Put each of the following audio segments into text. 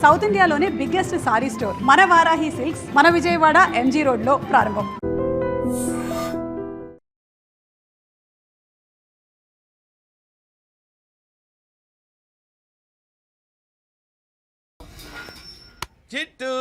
South ఇండియాలోనే biggest sorry store మన Varahi silks మన విజయవాడ ఎంజీ రోడ్ లో ప్రారంభం. చిట్టు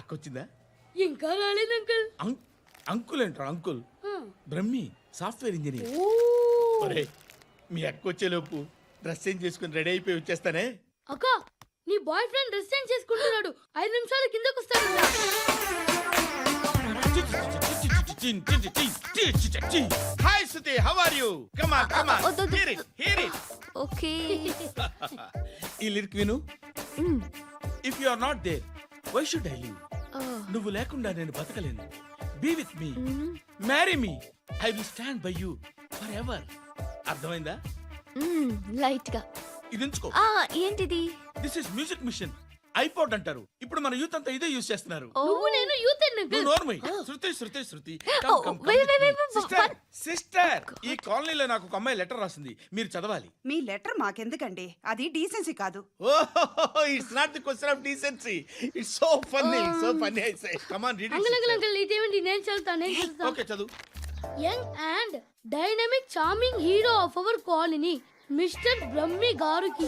అక్కొచ్చిందా? ఇంకా రాలేదు అంకుల్. అంకుల్ ఏంట్రా అంకుల్? Brahmi software engineer. ఒరే మీ అక్కొచ్చేలోపు డ్రెస్ చేంజ్ చేసుకుని రెడీ అయిపోయి వచ్చేస్తానే. అక్క నీ బాయ్ ఫ్రెండ్ డ్రెస్ చేంజ్ చేసుకుంటున్నాడు, 5 నిమిషాలు కిందకు వస్తాడు. Hi Shruti, how are you? Come on come on, hear it. Okay. ఈ లిరిక్ విను. If you are not there why should I live? నువ్వు లేకుండా నేను బతకలేను. Be with me, marry me, I will stand by you forever. అర్థమైందా? Light గా. ఇది ఉంచుకో. ఏంటిది? This is music machine, iPod అంటారు. ఇప్పుడు మన యూత్ అంతా ఇదే యూస్ చేస్తున్నారు. నువ్వు నేను యూత్ అంకుల్. నోర్మై. శృతి శృతి శృతి, సిస్టర్, ఈ కాలనీలో నాకు ఒక అమ్మాయి లెటర్ రాసింది, మీరు చదవాలి. మీ లెటర్ మాకెందుకండి, అది డీసెన్సీ కాదు. Oh, it's not the question of decency, it's so funny, so funny. I say come on, read it. Uncle ఇదేంటి? నేను చదువుతాను. ఓకే చదువు. Young and dynamic charming hero of our colony mister Brahmi గారికి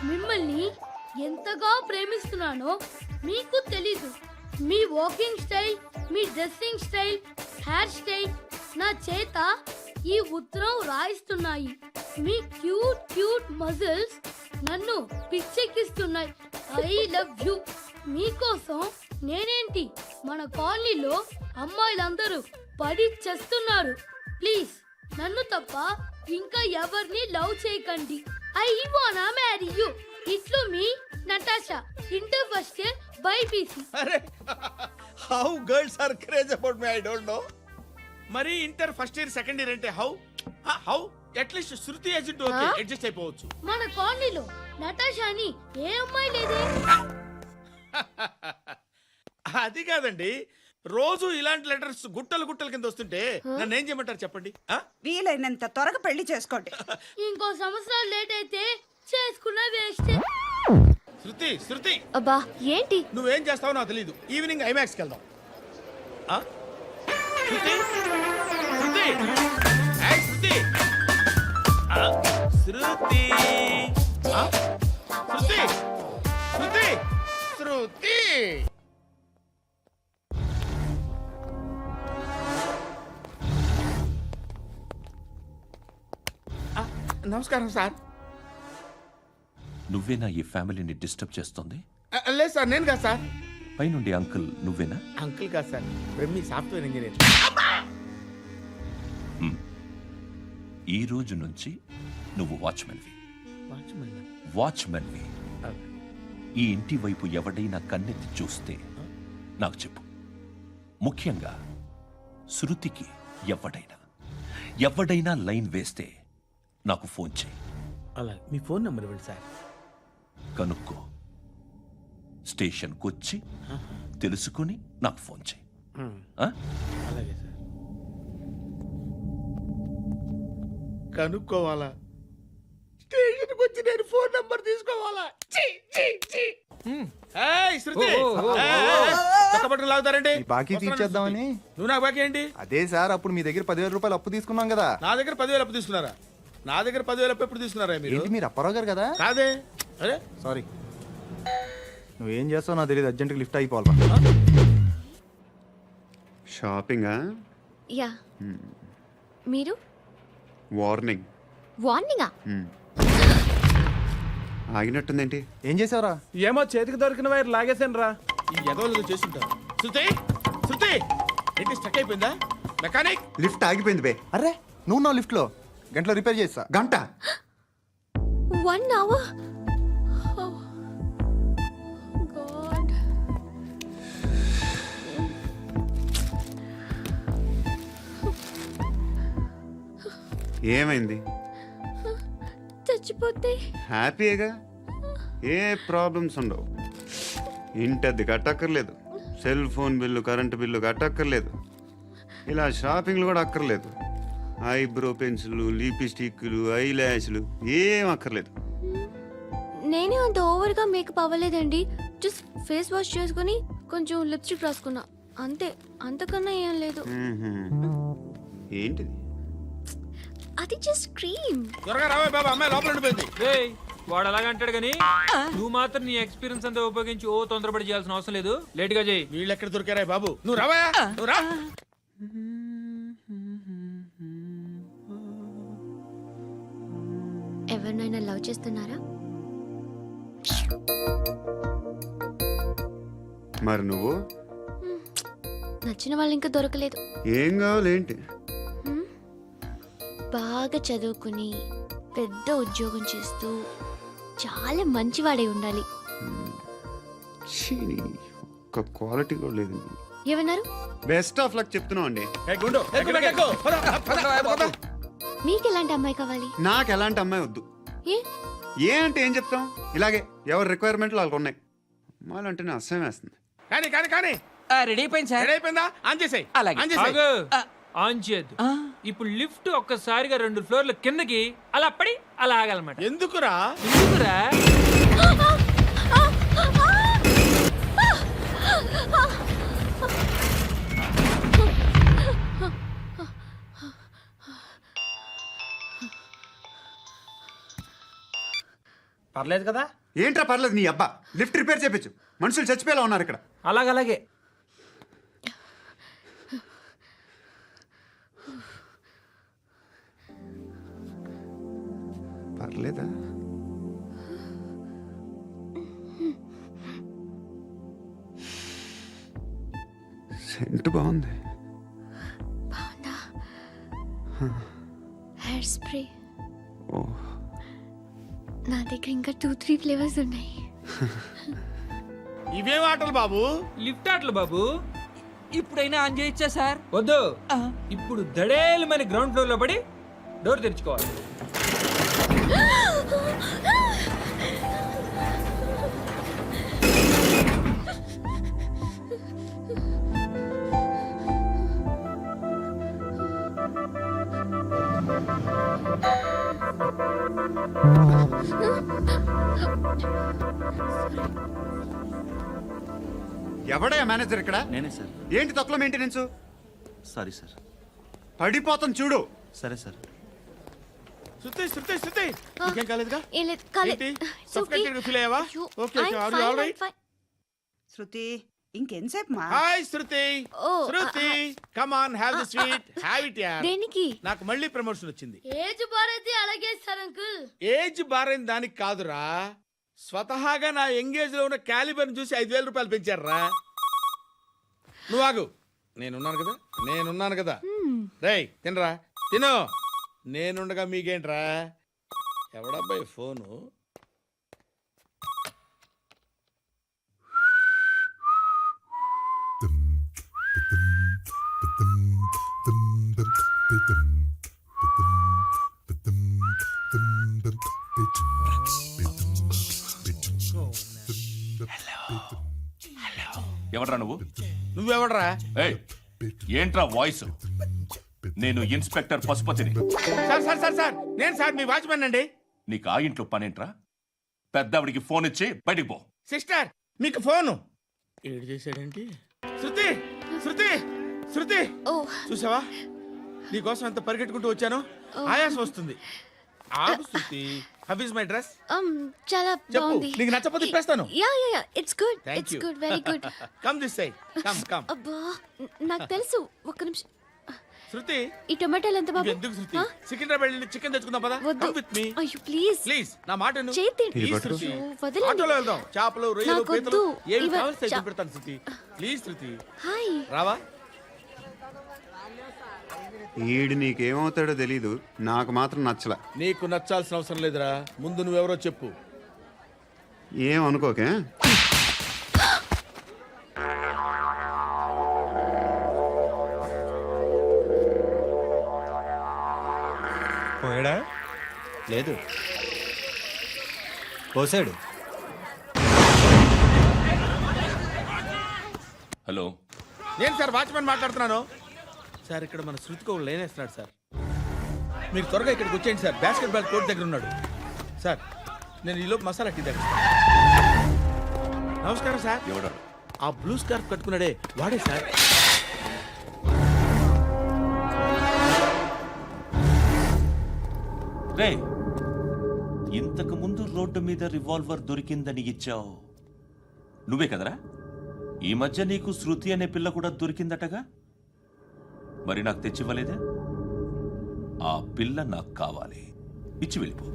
మిమ్మల్ని ఎంతగా ప్రేమిస్తున్నానో మీకు తెలీదు. మీ వాకింగ్ స్టైల్, మీ డ్రెస్సింగ్ స్టైల్, హెయిర్ స్టైల్ నా చేత ఈ ఉత్తరం రాయిస్తున్నాయి. మీ క్యూట్ క్యూట్ మజిల్స్ నన్ను పిచ్చెక్కిస్తున్నాయి. I love you. మీకోసం నేనేంటి, మన కాలనీలో అమ్మాయిలందరూ పడి చేస్తున్నారు. ప్లీజ్ నన్ను తప్ప ఇంకా ఎవరిని లవ్ చేయకండి. ఐ వానా మ్యారీ యు. ఇట్లు మీ Natasha, inter first year BiPC. అరే, how girls are craze about me, I don't know. మరి inter first year second year అంటే how how at least Shruti agent okay, adjust అయిపోవచ్చు. మన కాలనీలో నటాషాని ఏ అమ్మాయి లేదే. అది కాదండి, రోజు ఇలాంటి లెటర్స్ గుట్టలు గుట్టల కింద వస్తుంటే నన్ను ఏం చేయమంటారు చెప్పండి? వీలైనంత త్వరగా పెళ్లి చేసుకోండి. ఇంకో సంవత్సరాలు లేట్ అయితే చేసుకున్న వేస్ట్. శృతి శృతి, అబ్బా ఏంటి? నువ్వేం చేస్తావో నాకు తెలీదు. ఈవినింగ్ ఐమాక్స్కి వెళ్దాం. శృతి శృతి, ఏయ్ శృతి, శృతి, శృతి, శృతి, శృతి. నమస్కారం సార్. నువ్వేనా ఈ ఫ్యామిలీని డిస్టర్బ్ చేస్తుంది? లేదు సార్, నేను కాదు సార్. పైనుండి అంకుల్ నువ్వేనా? అంకుల్ కాదు సార్, బ్రహ్మి సాఫ్ట్వేర్ ఇంజనీర్. ఈ రోజు నుంచి నువ్వు వాచ్మెన్వి. వాచ్మెన్వి. ఈ ఇంటి వైపు ఎవడైనా కన్నెత్తి చూస్తే నాకు చెప్పు. ముఖ్యంగా శృతికి ఎవడైనా లైన్ వేస్తే నాకు ఫోన్ చేయి. అలా మీ ఫోన్ నెంబర్ ఇవ్వండి సార్. కనుక్కో, స్టేషన్కి వచ్చి తెలుసుకుని నాకు ఫోన్ చేయి. అలాగే సార్. కనుక్కోవాలా? స్టేషన్కి వచ్చి నేను ఫోన్ నెంబర్ తీసుకోవాలా? శృతి, చక్కబట్టలు లాగుతారండి. బాకీ తీర్చేద్దామని. నువ్వు నాకు బాకీ ఏంటి? అదే సార్, అప్పుడు మీ దగ్గర 10,000 రూపాయలు అప్పు తీసుకున్నాం కదా. నా దగ్గర 10,000 అప్పు తీసుకున్నారా? నా దగ్గర 10,000 అప్పు ఎప్పుడు తీసుకున్నారా మీరు? ఏంటి మీరు అప్పారావు గారు కదా? కాదే. అరే సారీ, నువ్వేం చేస్తావు నాకు తెలియదు. అర్జెంట్గా లిఫ్ట్ అయిపోవాలి. షాపింగా? యా. మీరు? వార్నింగ్. వార్నింగా? ఆగినట్టుందేంటి? ఏం చేసావురా? ఏమో చేతికి దొరికిన వైర్ లాగేసాను రా. ఈ ఎదవలు చేస్తుంటారు. శృతి శృతి, ఏంటి స్టక్ అయిపోయిందా? మెకానిక్, లిఫ్ట్ ఆగిపోయింది బే. అరే నువ్వు నా లిఫ్ట్లో గంటలో రిపేర్ చేస్తా. గంట? 1 hour? Oh, God. ఏమైంది? చచ్చిపోతే హ్యాపీగా, ఏ ప్రాబ్లమ్స్ ఉండవు. ఇంటద్ది కట్టక్కర్లేదు, cell phone bill, current bill కట్టక్కర్లేదు, ఇలా షాపింగ్లు కూడా అక్కర్లేదు. ఐబ్రో పెన్సిల్, లిప్స్టిక్లు, ఐ ల్యాష్లు ఏం అక్కర్లేదు. నేనే అంత ఓవర్గా మేకప్ అవ్వలేదండి. జస్ట్ ఫేస్ వాష్ చేసుకుని కొంచెం లిప్స్టిక్ రాసుకున్నా అంతే, అంతకన్నా ఏం లేదు. ఏంటిది? అది జస్ట్ క్రీమ్. త్వరగా రావే బాబా, అమ్మాయి లోపల ఉండిపోయింది. రేయ్, వాడు అలాగంటాడు కానీ నువ్వు మాత్రం నీ ఎక్స్పీరియన్స్ అంతా ఉపయోగించి ఓ తొందరపడి చేయాల్సిన అవసరం లేదు. లేట్ గా చేయి. వీళ్ళు ఎక్కడ దొరికారా బాబు? నువ్వు రావా, నువ్వు రా. ఎవరినైనా లవ్ చేస్తున్నారా? మరి నువ్వు? నచ్చిన వాళ్ళు ఇంకా దొరకలేదు. ఏం కావాలి ఏంటి? బాగా చదువుకుని పెద్ద ఉద్యోగం చేస్తూ చాలా మంచివాడే ఉండాలి. ఛీ, ఒక్క క్వాలిటీ కూడా లేదు. ఏమన్నారు? బెస్ట్ ఆఫ్ లక్ చెప్తున్నావు అండి. ఏ గుండు, ఎక్కు, ఎక్కు, ఎక్కు. పద, పద, పద, పద. మీకు ఎలాంటి అమ్మాయి కావాలి? నాకు ఎలాంటి అమ్మాయి వద్దు. ఏ అంటే ఏం చెప్తాం, ఇలాగే ఎవరి రిక్వైర్మెంట్లు వాళ్ళకు ఉన్నాయి. అమ్మాయిలు అంటేనే అసహ్యం వేస్తుంది. కానీ కానీ కానీ రెడీ అయిపోయింది సార్. రెడీ అయిపోయిందా? ఆన్ చేసేయ్. అలాగే. ఆన్ చేసేయ్. ఆగు. ఆన్ చేయద్దు. ఇప్పుడు లిఫ్ట్ ఒక్కసారిగా 2 ఫ్లోర్ల కిందకి అలా పడి అలా ఆగాలన్నమాట. ఎందుకురా? ఎందుకురా? పర్లేదు కదా. ఏంట్రా పర్లేదు నీ అబ్బా, లిఫ్ట్ రిపేర్ చేయించు. మనుషులు చచ్చిపోయేలా ఉన్నారు ఇక్కడ. అలాగే పర్లేదా? సెంట్ బాగుంది. బాగుందా? హెయిర్ స్ప్రే ఓ, నా దగ్గర ఇంకా 2-3 ఫ్లేవర్స్ ఉన్నాయి. ఇవేం ఆటలు బాబు? లిఫ్ట్ ఆటలు బాబు. ఇప్పుడైనా ఆన్ చేయొచ్చా సార్? వద్దు. ఇప్పుడు దడేలమని గ్రౌండ్ ఫ్లోర్ లో పడి డోర్ తెరుచుకోవాలి. ఎవడయ్యా మేనేజర్ ఇక్కడ? నేనే సార్. ఏంటి తక్కువ మెయింటెనెన్స్? Sorry sir. పడిపోతాం చూడు. సరే సార్. శృతి, శృతి, శృతి, నీకేం కాలేదుగా? ఏం లేదు, కాలేదు. ఏంటి? It's okay. Suffocated గా feel అయ్యావా? అయ్యో, Okay, okay. I'm Are you fine, all I'm right? fine. Shruti ఇంకెంతసేపు మా? Hi Shruti. Oh, Shruti, come on, have the sweet, have it యార్. దేనికి? నాకు మళ్ళీ ప్రమోషన్ వచ్చింది. ఏజ్ బారైతే అలాగే సార్ అంకుల్. ఏజ్ బారైన దానికి కాదురా, స్వతహాగా నా ఎంగేజ్ లో ఉన్న క్యాలిబర్ చూసి 5,000 రూపాయలు పెంచారా. నువ్వు ఆగు, నేనున్నాను కదా. రేయ్ తినరా, తిను. నేనుండగా మీకేంట్రా? ఎవడబ్బాయి ఫోను? ఎవడ్రా నువ్వు? నువ్వెవడరా? ఏయ్, ఏంట్రా వాయిస్? నేను ఇన్స్పెక్టర్ పశుపతిని. సార్ సార్ సార్ సార్, నేను సార్ మీ వాచ్మెన్ అండి. నీకు ఆ ఇంట్లో పనేంట్రా? పెద్దవిడికి ఫోన్ ఇచ్చి బయటికి పో. సిస్టర్, మీకు ఫోను. ఏడు చేశాడేంటి? శృతి, శృతి, శృతి, ఓ, చూసావా నీకోసం ఎంత పరిగెట్టుకుంటూ వచ్చాను. ఆయాసం వస్తుంది. ఆగు శృతి. How is my dress? చాలా చెప్పు, బాగుంది. నీకు నచ్చకపోతే తిప్పేస్తాను. Yeah it's good, Thank it's you. Good, very good. Come this side, come come. అబ్బా, నాకు తెలుసు. ఒక్క నిమిషం. శృతి, ఈ టొమాటోలు ఎంత బాబు? ఎందుకు శృతి? ఆ? సికింద్రాబాద్ వెళ్ళి చికెన్ తెచ్చుకుందాం పదా. వద్దు. కమ్ విత్ మీ అయ్యో ప్లీజ్. ప్లీజ్, నా మాట విను. చేతి Please, పట్టు. శృతి. అయ్యో, వదలండి. ఆటోలో వెళ్దాం. చేపలు, రొయ్యలు, నాకు పీతలు వద్దు. ఏమి ఇవ- కావాలి సైకిల్ పెడతాను శృతి. Please Shruti, hi. రావా? ఈడు నీకేమవుతాడో తెలీదు, నాకు మాత్రం నచ్చలా. నీకు నచ్చాల్సిన అవసరం లేదురా. ముందు నువ్వెవరో చెప్పు. ఏం అనుకోకే. పోయాడా? లేదు, పోసాడు. హలో, నేను సార్ వాచ్మెన్ మాట్లాడుతున్నాను. సార్ ఇక్కడ మన శృతికో లేనేస్తున్నాడు సార్. మీరు త్వరగా ఇక్కడికి వచ్చేయండి సార్. బాస్కెట్ బాల్ కోర్ట్ దగ్గర ఉన్నాడు సార్. నేను ఈలోపు మసాలా టీ దగ్గర. నమస్కారం సార్. ఎవడ ఆ బ్లూ స్కార్ఫ్ కట్టుకున్నాడే వాడే సార్. రే ఇంతకు ముందు రోడ్డు మీద రివాల్వర్ దొరికిందని ఇచ్చావు నువ్వే కదరా? ఈ మధ్య నీకు శృతి అనే పిల్ల కూడా దొరికిందటగా, మరి నాకు తెచ్చివ్వలేదే? ఆ పిల్ల నాకు కావాలి, ఇచ్చి వెళ్ళిపో.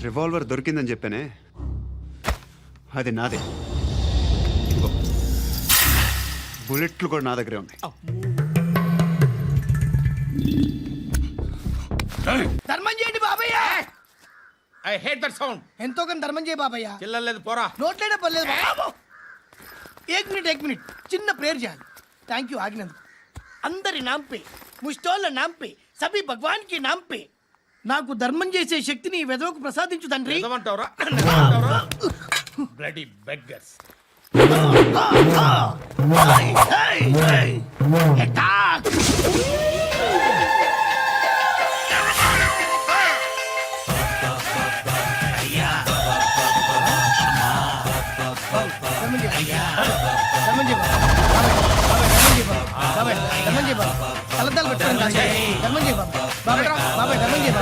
రివాల్వర్ దొరికిందని చెప్పానే, అది నాదే. ఇదిగో. బుల్లెట్లు కూడా నా దగ్గరే ఉన్నాయి. ధర్మం చేయండి బాబయ్య. I hate that sound. ఎంతో కొంత ధర్మం చేయ బాబయ్య. చిల్లలేదు పోరా. నోట్లేడే పర్లేదు బాబు. ఏక్ మినిట్ చిన్న ప్రేయర్ చేయాలి. థ్యాంక్ యూ ఆగినందుకు. అందరి నాంపే ముష్టోళ్ళ నాంపే సభి భగవాన్ కి నాంపే నాకు ధర్మం చేసే శక్తిని ఈ వెదవకు ప్రసాదించు తండ్రి. ఏమంటావురా? Bloody beggars. కలద్దాలు పెట్టుకోండి ధర్మం చేయ బాబా. బాబాయ్ బాబాయ్ ధర్మం చేయ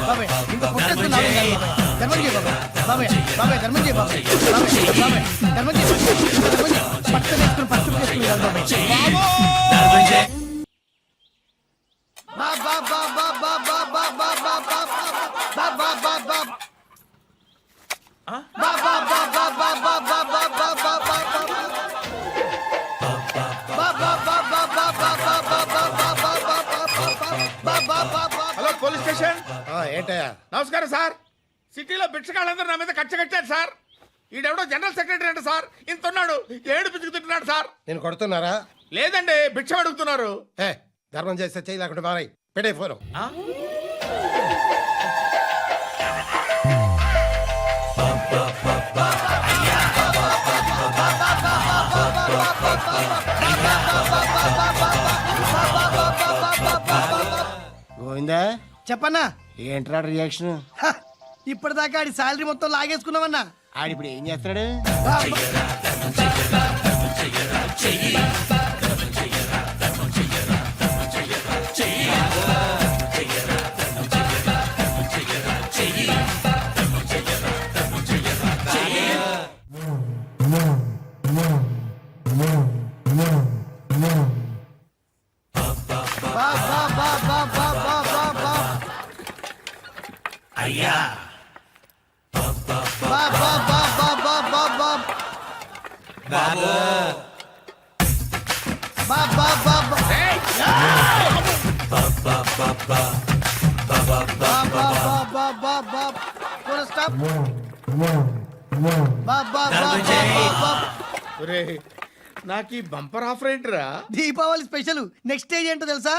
బాబాయ్. ఇంకా పుట్టేస్తున్నావు ధర్మం చేయ బాబాయ్. బాబాయ్ బాబాయ్ ధర్మం చేయ బాబాయ్. బాబాయ్ బాబాయ్ ధర్మం చేయ ధర్మం చేయ పట్టు వేసుకుని పట్టు వేసుకుని హలో పోలీస్ స్టేషన్. ఏంటయ్యా? నమస్కారం సార్. సిటీలో భిక్షగాళ్ళందరూ నా మీద కచ్చ కట్టారు సార్. ఈడెవడో జనరల్ సెక్రటరీ అంట సార్. ఇంత ఉన్నాడు, ఏడు పిచ్చుకుతున్నాడు సార్. నేను కొడుతున్నారా? లేదండి, భిక్ష అడుగుతున్నారు. ధర్మం చేస్తే చేయి లేకుండా మారాయి. పెట్టే ఫోను. గోవిందా చెప్పన్నా. ఏంట్రా రియాక్షన్? ఇప్పటిదాకా ఆడి శాలరీ మొత్తం లాగేసుకున్నావన్నా. ఆడిప్పుడు ఏం చేస్తున్నాడు? నాకు ఈ బంపర్ ఆఫర్ ఏంటిరా? దీపావళి స్పెషల్. నెక్స్ట్ స్టేజ్ ఏంటో తెలుసా?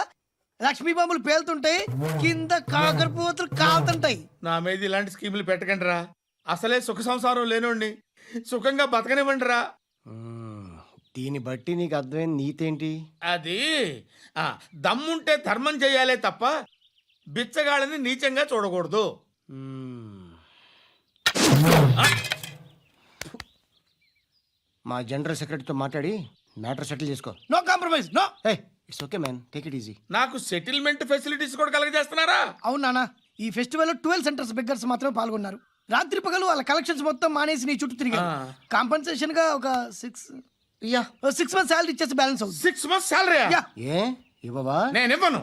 లక్ష్మీ బాంబులు పేలుతుంటాయి, కింద కాకరపోతులు కాలుతుంటాయి. నా మీద ఇలాంటి స్కీములు పెట్టకండి రా. అసలే సుఖ సంసారం లేనోడిని సుఖంగా బతకనివ్వండి రా. దీన్ని బట్టి నీకు అర్థమైన నీతేంటి? అది దమ్ముంటే ధర్మం చేయాలే తప్ప బిచ్చగాళ్ళని నీచంగా చూడకూడదు. మా జనరల్ సెక్రటరీతో మాట్లాడి మ్యాటర్ సెటిల్ చేసుకో. No compromise. No. It's okay man, take it easy. నాకు సెటిల్మెంట్ ఫెసిలిటీస్ కూడా కలగజేస్తున్నారా? అవును నాన్న. ఈ ఫెస్టివల్ 12 సెంటర్స్ బెగ్గర్స్ మాత్రమే పాల్గొన్నారు. రాత్రి పగలు వాళ్ళ కలెక్షన్స్ మొత్తం మానేసి నీ చుట్టూ తిరిగారు. కాంపన్సేషన్ గా ఒక 6 months శాలరీ ఇచ్చేసి బ్యాలెన్స్ అవుతుంది. 6 months శాలరీ? ఏ ఇవ్వవా? నేను ఇవ్వను.